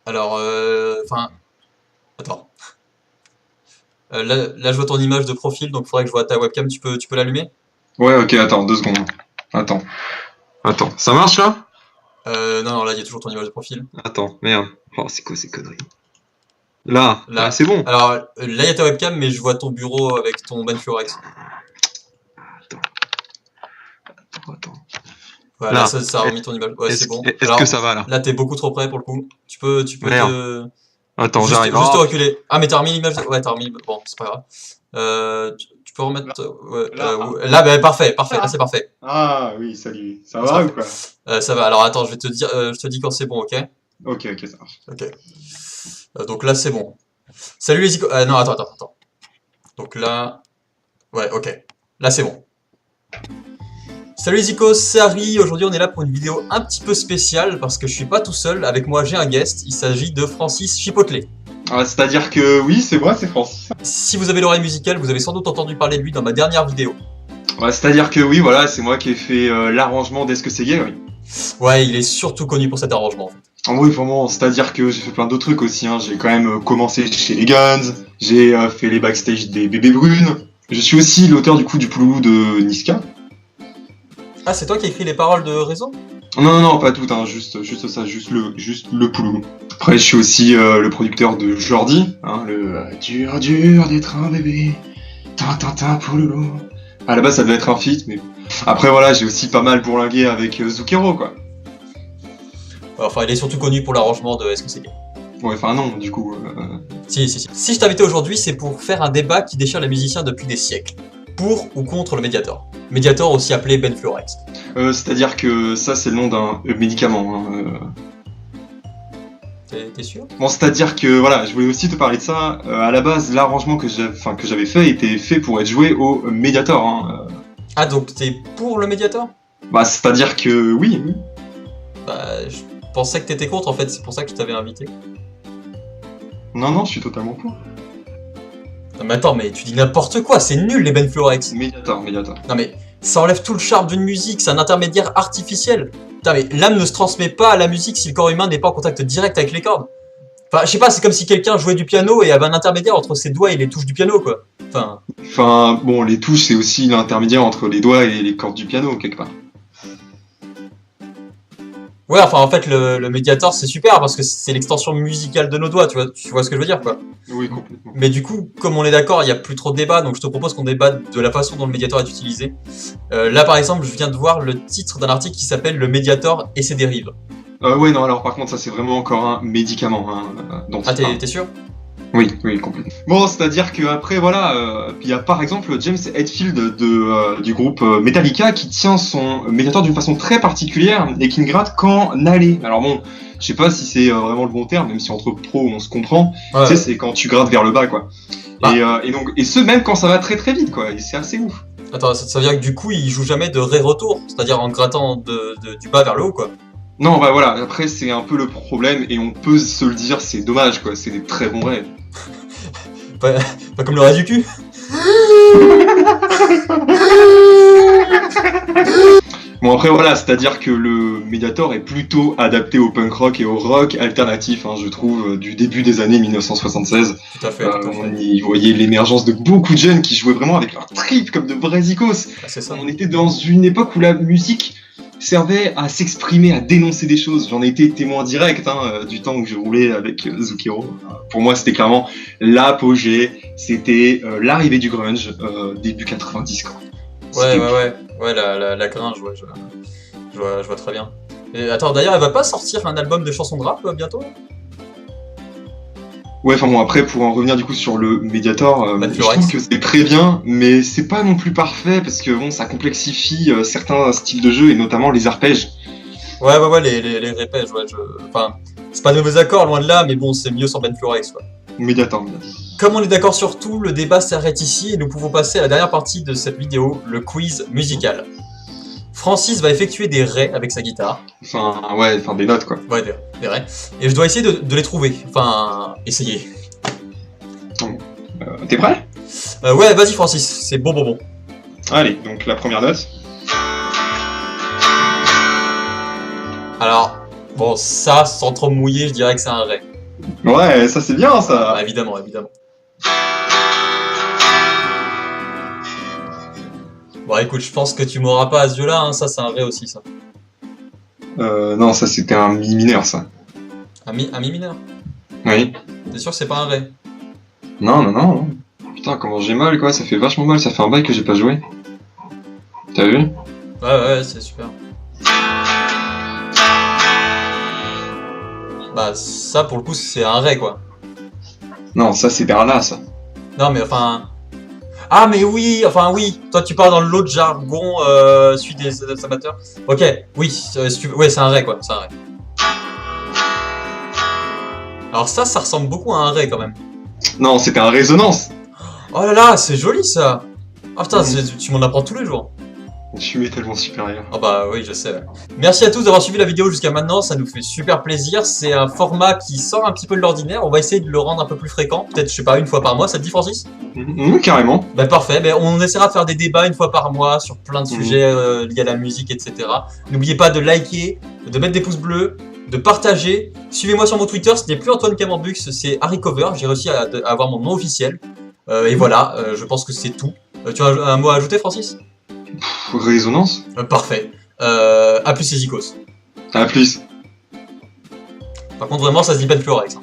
Alors, enfin, attends. Là, je vois ton image de profil, donc il faudrait que je vois ta webcam. Tu peux l'allumer? Ouais, ok, attends, 2 secondes. Attends. Attends, ça marche là? Non, non, là, il y a toujours ton image de profil. Attends, merde. Oh, c'est quoi ces conneries? Là, Là, c'est bon. alors, là, il y a ta webcam, mais je vois ton bureau avec ton Benfluorex. Attends, attends. Voilà, là, Là, ça a remis ton image. Ouais, c'est bon. est-ce que Alors, ça va là? là, t'es beaucoup trop près pour le coup. Tu peux Merde. te. Attends, Juste, j'arrive. juste te Oh, reculer. Ah, mais t'as remis l'image. Ouais, t'as remis. Bon, c'est pas grave. Tu peux là, remettre. Ouais, là, ouais. Là, bah, parfait, parfait. Là, c'est parfait. ah oui, salut. Ça Là, c'est va ou parfait. quoi? Ça va. Alors, attends, je vais te dire. Je te dis quand c'est bon, ok? Ok, ok, ça marche. Ok. Donc là, c'est bon. Salut les icônes. Non, attends. Donc là. Ouais, ok. Là, c'est bon. Salut les icos, c'est Harry. Aujourd'hui, on est là pour une vidéo un petit peu spéciale parce que je suis pas tout seul. Avec moi, j'ai un guest. Il s'agit de Francis Chipotlé. Ah, c'est-à-dire que oui, c'est moi, c'est Francis. Si vous avez l'oreille musicale, vous avez sans doute entendu parler de lui dans ma dernière vidéo. Ouais, c'est-à-dire que oui, voilà, c'est moi qui ai fait l'arrangement d'Est que c'est gay, oui. Ouais, il est surtout connu pour cet arrangement en fait. En oui, vraiment, c'est-à-dire que j'ai fait plein d'autres trucs aussi, hein. J'ai quand même commencé chez les Guns, j'ai fait les backstage des Bébés Brunes. Je suis aussi l'auteur du coup du Pouloulou de Niska. Ah, c'est toi qui as écrit les paroles de Réseau? Non, pas tout, hein, juste ça, juste le Pouloulou. Après, je suis aussi le producteur de Jordi, hein, le dur, dur d'être un bébé, Tintin Pouloulou. À la base, ça devait être un feat, mais après, voilà, j'ai aussi pas mal bourlingué avec Zucchero, quoi. Enfin, il est surtout connu pour l'arrangement de Est-ce que c'est gay? Ouais, enfin non, du coup. Si. Si je t'ai invité aujourd'hui, c'est pour faire un débat qui déchire les musiciens depuis des siècles. Pour ou contre le Mediator. Mediator aussi appelé Benfluorex. C'est-à-dire que ça, c'est le nom d'un médicament. Hein, T'es sûr? Bon, c'est-à-dire que voilà, je voulais aussi te parler de ça. À la base, l'arrangement que j'avais fait était fait pour être joué au Mediator. Hein. Ah, donc t'es pour le Mediator? Bah, c'est-à-dire que oui. Bah, je pensais que t'étais contre en fait, c'est pour ça que je t'avais invité. Non, je suis totalement pour. Non mais attends, mais tu dis n'importe quoi, c'est nul les Benfluorex. Mediator. Non mais ça enlève tout le charme d'une musique, c'est un intermédiaire artificiel. Putain mais l'âme ne se transmet pas à la musique si le corps humain n'est pas en contact direct avec les cordes. Enfin, je sais pas, c'est comme si quelqu'un jouait du piano et avait un intermédiaire entre ses doigts et les touches du piano quoi. Enfin, bon, les touches, c'est aussi l'intermédiaire entre les doigts et les cordes du piano, quelque part. Ouais, enfin en fait le Mediator c'est super parce que c'est l'extension musicale de nos doigts, tu vois ce que je veux dire quoi. Oui, complètement. Mais du coup, comme on est d'accord, il n'y a plus trop de débat, donc je te propose qu'on débatte de la façon dont le Mediator est utilisé. Là par exemple, je viens de voir le titre d'un article qui s'appelle Le Mediator et ses dérives. Ouais, non, alors par contre, ça, c'est vraiment encore un médicament, hein, dont Ah, il parle. t'es sûr? Oui, complètement. Bon, c'est-à-dire que après, voilà, il y a par exemple James Hetfield du groupe Metallica qui tient son médiator d'une façon très particulière et qui ne gratte qu'en aller. Alors bon, je sais pas si c'est vraiment le bon terme, même si entre pros on se comprend. Ouais. Tu sais, c'est quand tu grattes vers le bas, quoi. Ah. Et ce même quand ça va très très vite, quoi. Et c'est assez ouf. Attends, ça veut dire que du coup, il joue jamais de ré-retour, c'est-à-dire en grattant du bas vers le haut, quoi. Non, bah voilà. Après, c'est un peu le problème et on peut se le dire, c'est dommage, quoi. C'est des très bons rêves. Pas comme le rat du cul. Bon après voilà, c'est-à-dire que le Mediator est plutôt adapté au punk rock et au rock alternatif, hein, je trouve, du début des années 1976. Tout à fait. On y voyait l'émergence de beaucoup de jeunes qui jouaient vraiment avec leur trip comme de vrais icos. Ah, c'est ça. On était dans une époque où la musique servait à s'exprimer, à dénoncer des choses. J'en ai été témoin direct du temps que je roulais avec Zucchero. Pour moi, c'était clairement l'apogée. C'était l'arrivée du grunge, début 90, quoi. Ouais, la gringe, ouais, je vois très bien. Et attends, d'ailleurs, elle va pas sortir un album de chansons de rap bientôt? Ouais, enfin bon, après, pour en revenir du coup sur le Mediator, je Benfluorex. trouve que c'est très bien, mais c'est pas non plus parfait parce que bon, ça complexifie certains styles de jeu et notamment les arpèges. Ouais, les répèges, ouais, enfin, c'est pas de mauvais accords, loin de là, mais bon, c'est mieux sans Benfluorex, quoi. Mediator. Comme on est d'accord sur tout, le débat s'arrête ici et nous pouvons passer à la dernière partie de cette vidéo, le quiz musical. Francis va effectuer des rés avec sa guitare. Enfin des notes quoi. Ouais, des rés. Et je dois essayer de les trouver. Enfin, essayer. T'es prêt? Ouais, vas-y Francis, c'est bon. Allez, donc la première note. Alors, bon, ça, sans trop me mouiller, je dirais que c'est un ré. Ouais, ça c'est bien Bah, ça. évidemment, évidemment. Bon, écoute, je pense que tu m'auras pas à ce jeu-là, hein. Ça, c'est un ré aussi, ça. Non, ça c'était un mi mineur ça. Un mi mineur. Oui. T'es sûr que c'est pas un ré? Non, non, non. Putain, comment j'ai mal quoi, ça fait vachement mal, ça fait un bail que j'ai pas joué. T'as vu? Ouais, ouais, c'est super. Bah, ça, pour le coup, c'est un ré, quoi. Non, ça c'est vers là ça. Non, mais enfin... Ah, mais oui, enfin, oui. Toi, tu parles dans l'autre jargon, celui des amateurs. Ok, oui, si tu veux... Ouais, c'est un ré, quoi. C'est un ré. Alors ça ressemble beaucoup à un ré, quand même. Non, c'était un résonance. Oh là là, c'est joli, ça. Ah, putain, Mm. tu m'en apprends tous les jours. Tu es tellement supérieur. Ah bah oui, je sais. Ouais. Merci à tous d'avoir suivi la vidéo jusqu'à maintenant, ça nous fait super plaisir. C'est un format qui sort un petit peu de l'ordinaire, on va essayer de le rendre un peu plus fréquent. Peut-être, je sais pas, une fois par mois, ça te dit Francis? Carrément. Bah parfait, bah, on essaiera de faire des débats une fois par mois sur plein de sujets liés à la musique, etc. N'oubliez pas de liker, de mettre des pouces bleus, de partager. Suivez-moi sur mon Twitter, ce n'est plus Antoine Camembux, c'est Harry Cover. J'ai réussi à avoir mon nom officiel. Et voilà, je pense que c'est tout. Tu as un mot à ajouter, Francis? Résonance. Parfait. À plus les Icos. À plus. Par contre, vraiment, ça se dit pas de Fluorex. Hein.